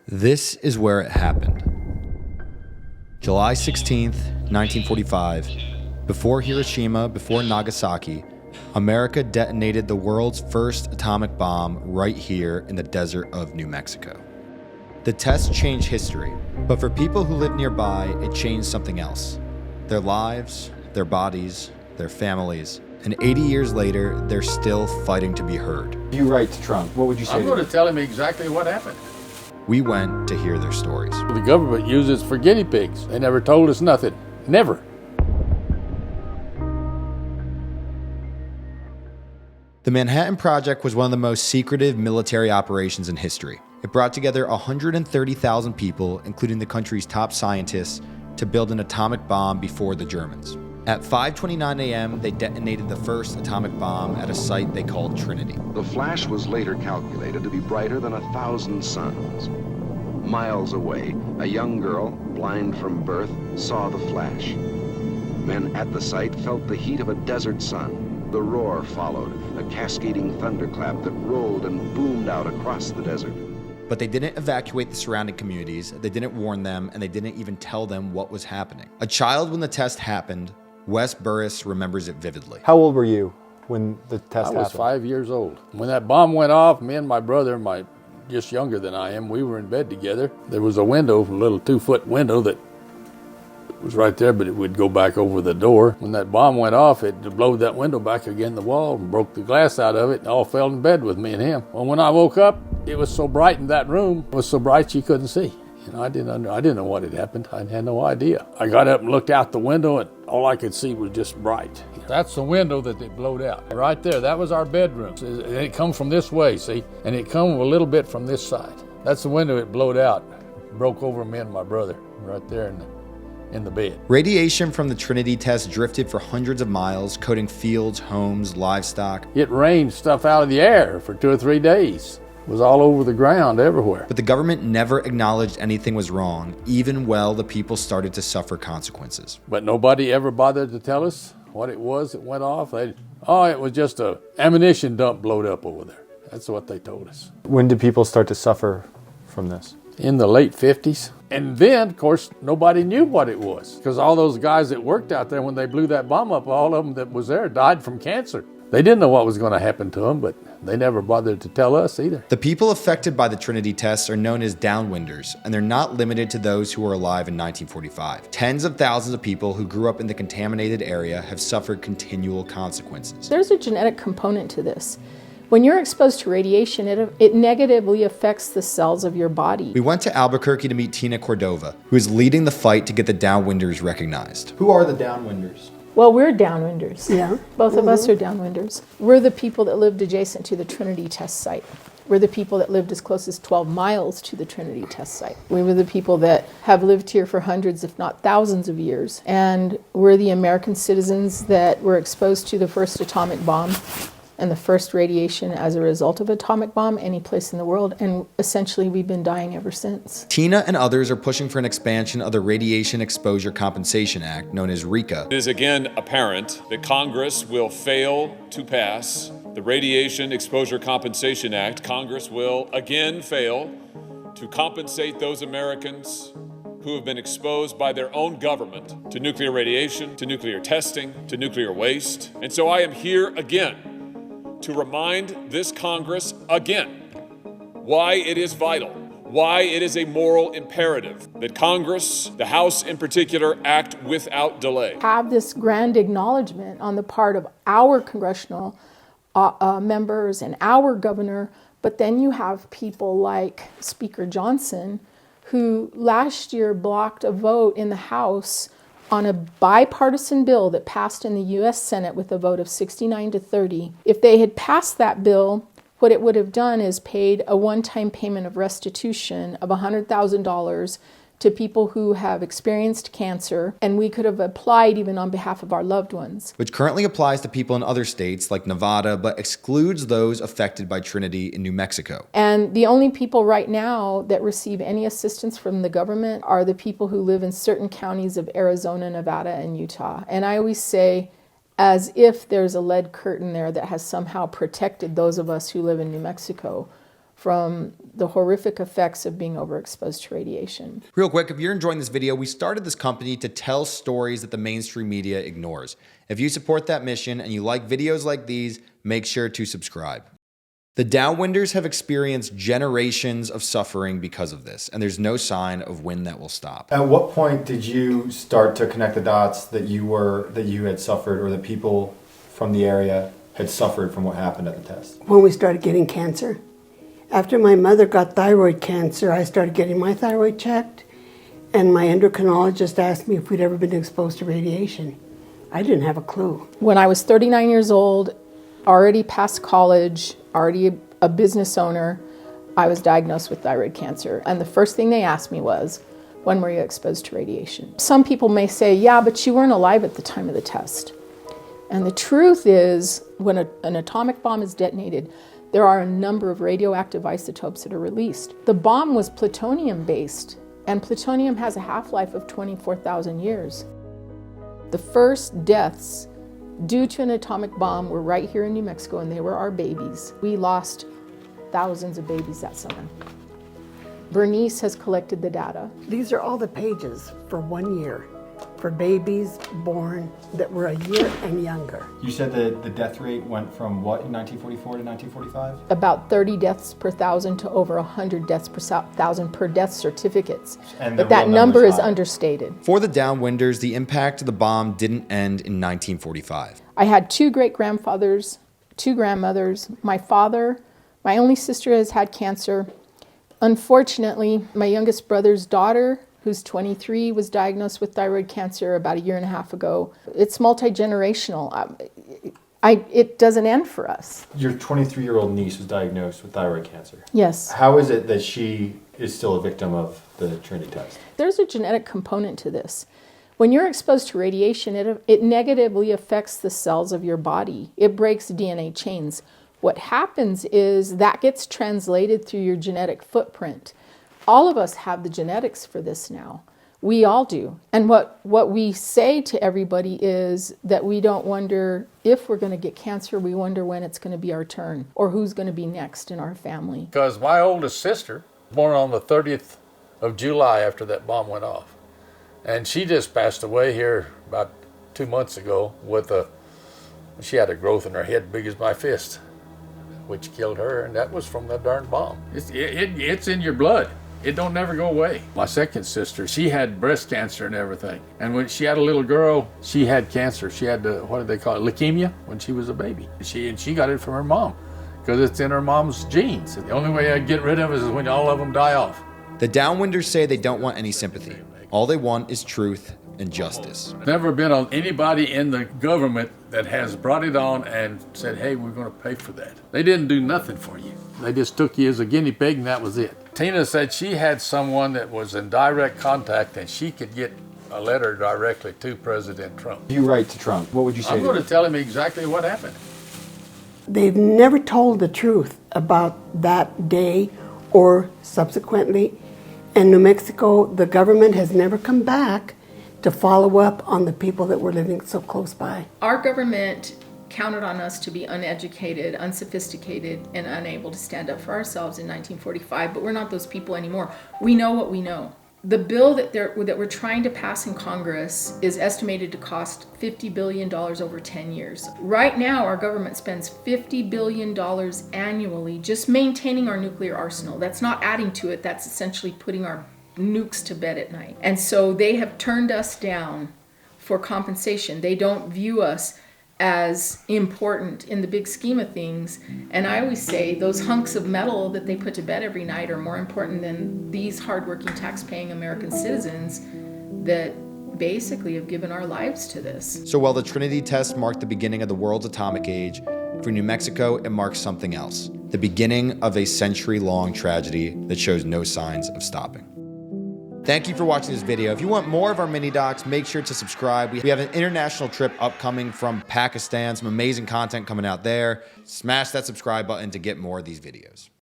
This is where it happened. July 16th, 1945. Before Hiroshima, before Nagasaki, America detonated the world's first atomic bomb right here in the desert of New Mexico. The test changed history, but for people who lived nearby, it changed something else. Their lives, their bodies, their families. And 80 years later, they're still fighting to be heard. You write to Trump, what would you say? I'm going to tell him exactly what happened. We went to hear their stories. The government uses for guinea pigs. They never told us nothing. Never. The Manhattan Project was one of the most secretive military operations in history. It brought together 130,000 people, including the country's top scientists, to build an atomic bomb before the Germans. At 5:29 a.m., they detonated the first atomic bomb at a site they called Trinity. The flash was later calculated to be brighter than 1,000 suns. Miles away, a young girl, blind from birth, saw the flash. Men at the site felt the heat of a desert sun. The roar followed, a cascading thunderclap that rolled and boomed out across the desert. But they didn't evacuate the surrounding communities, they didn't warn them, and they didn't even tell them what was happening. A child when the test happened, Wes Burris remembers it vividly. How old were you when the test happened? I was 5 years old. When that bomb went off, me and my brother, just younger than I am, we were in bed together. There was a window, a little 2-foot window that was right there, but it would go back over the door. When that bomb went off, it blowed that window back against the wall and broke the glass out of it, and all fell in bed with me and him. Well, when I woke up, it was so bright in that room. It was so bright you couldn't see. You know, I didn't know what had happened. I had no idea. I got up and looked out the window, and all I could see was just bright. That's the window that they blowed out. Right there, that was our bedroom. And it come from this way, see? And it come a little bit from this side. That's the window it blowed out. Broke over me and my brother right there in the bed. Radiation from the Trinity test drifted for hundreds of miles, coating fields, homes, livestock. It rained stuff out of the air for 2 or 3 days. It was all over the ground, everywhere. But the government never acknowledged anything was wrong, even while the people started to suffer consequences. But nobody ever bothered to tell us what it was that went off. It was just a ammunition dump blowed up over there. That's what they told us. When did people start to suffer from this? In the late 50s. And then, of course, nobody knew what it was. Because all those guys that worked out there when they blew that bomb up, all of them that was there died from cancer. They didn't know what was going to happen to them, but they never bothered to tell us either. The people affected by the Trinity tests are known as Downwinders, and they're not limited to those who were alive in 1945. Tens of thousands of people who grew up in the contaminated area have suffered continual consequences. There's a genetic component to this. When you're exposed to radiation, it negatively affects the cells of your body. We went to Albuquerque to meet Tina Cordova, who is leading the fight to get the Downwinders recognized. Who are the Downwinders? Well, we're downwinders. Yeah. Both of us are downwinders. We're the people that lived adjacent to the Trinity test site. We're the people that lived as close as 12 miles to the Trinity test site. We were the people that have lived here for hundreds, if not thousands of years. And we're the American citizens that were exposed to the first atomic bomb and the first radiation as a result of atomic bomb any place in the world, and essentially we've been dying ever since. Tina and others are pushing for an expansion of the Radiation Exposure Compensation Act, known as RECA. It is again apparent that Congress will fail to pass the Radiation Exposure Compensation Act. Congress will again fail to compensate those Americans who have been exposed by their own government to nuclear radiation, to nuclear testing, to nuclear waste. And so I am here again to remind this Congress again why it is vital, why it is a moral imperative that Congress, the House in particular, act without delay. Have this grand acknowledgement on the part of our congressional members and our governor, but then you have people like Speaker Johnson, who last year blocked a vote in the House on a bipartisan bill that passed in the U.S. Senate with a vote of 69-30. If they had passed that bill, what it would have done is paid a one-time payment of restitution of $100,000 to people who have experienced cancer, and we could have applied even on behalf of our loved ones. Which currently applies to people in other states like Nevada, but excludes those affected by Trinity in New Mexico. And the only people right now that receive any assistance from the government are the people who live in certain counties of Arizona, Nevada, and Utah. And I always say, as if there's a lead curtain there that has somehow protected those of us who live in New Mexico. from the horrific effects of being overexposed to radiation. Real quick, if you're enjoying this video, we started this company to tell stories that the mainstream media ignores. If you support that mission and you like videos like these, make sure to subscribe. The Downwinders have experienced generations of suffering because of this, and there's no sign of when that will stop. At what point did you start to connect the dots that you had suffered, or that people from the area had suffered from what happened at the test? When we started getting cancer. After my mother got thyroid cancer, I started getting my thyroid checked, and my endocrinologist asked me if we'd ever been exposed to radiation. I didn't have a clue. When I was 39 years old, already past college, already a business owner, I was diagnosed with thyroid cancer. And the first thing they asked me was, when were you exposed to radiation? Some people may say, yeah, but you weren't alive at the time of the test. And the truth is, when an atomic bomb is detonated, there are a number of radioactive isotopes that are released. The bomb was plutonium-based, and plutonium has a half-life of 24,000 years. The first deaths due to an atomic bomb were right here in New Mexico, and they were our babies. We lost thousands of babies that summer. Bernice has collected the data. These are all the pages for 1 year for babies born that were a year and younger. You said that the death rate went from what in 1944 to 1945? About 30 deaths per thousand to over 100 deaths per thousand per death certificates. And the but that real number number's is high. understated. For the Downwinders, the impact of the bomb didn't end in 1945. I had two great-grandfathers, two grandmothers. My father, my only sister has had cancer. Unfortunately, my youngest brother's daughter, who's 23, was diagnosed with thyroid cancer about 1.5 years ago. It's multi-generational. It doesn't end for us. Your 23-year-old niece was diagnosed with thyroid cancer. Yes. How is it that she is still a victim of the Trinity test? There's a genetic component to this. When you're exposed to radiation, it negatively affects the cells of your body. It breaks DNA chains. What happens is that gets translated through your genetic footprint. All of us have the genetics for this now. We all do. And what we say to everybody is that we don't wonder if we're going to get cancer, we wonder when it's going to be our turn or who's going to be next in our family. Because my oldest sister was born on the 30th of July after that bomb went off. And she just passed away here about 2 months ago she had a growth in her head big as my fist, which killed her, and that was from the darn bomb. It's in your blood. It don't never go away. My second sister, she had breast cancer and everything. And when she had a little girl, she had cancer. She had, what did they call it, leukemia, when she was a baby. She got it from her mom, because it's in her mom's genes. The only way I get rid of it is when all of them die off. The Downwinders say they don't want any sympathy. All they want is truth and justice. Never been on anybody in the government that has brought it on and said, hey, we're going to pay for that. They didn't do nothing for you. They just took you as a guinea pig and that was it. Tina said she had someone that was in direct contact and she could get a letter directly to President Trump. If you write to Trump, what would you say? I'm going to tell him exactly what happened. They've never told the truth about that day or subsequently. In New Mexico, the government has never come back to follow up on the people that were living so close by. Our government counted on us to be uneducated, unsophisticated, and unable to stand up for ourselves in 1945, but we're not those people anymore. We know what we know. The bill that we're trying to pass in Congress is estimated to cost $50 billion over 10 years. Right now, our government spends $50 billion annually just maintaining our nuclear arsenal. That's not adding to it, that's essentially putting our nukes to bed at night. And so they have turned us down for compensation. They don't view us as important in the big scheme of things. And I always say those hunks of metal that they put to bed every night are more important than these hardworking tax-paying American citizens that basically have given our lives to this. So while the Trinity test marked the beginning of the world's atomic age, for New Mexico, it marks something else. The beginning of a century-long tragedy that shows no signs of stopping. Thank you for watching this video. If you want more of our mini docs, make sure to subscribe. We have an international trip upcoming from Pakistan, some amazing content coming out there. Smash that subscribe button to get more of these videos.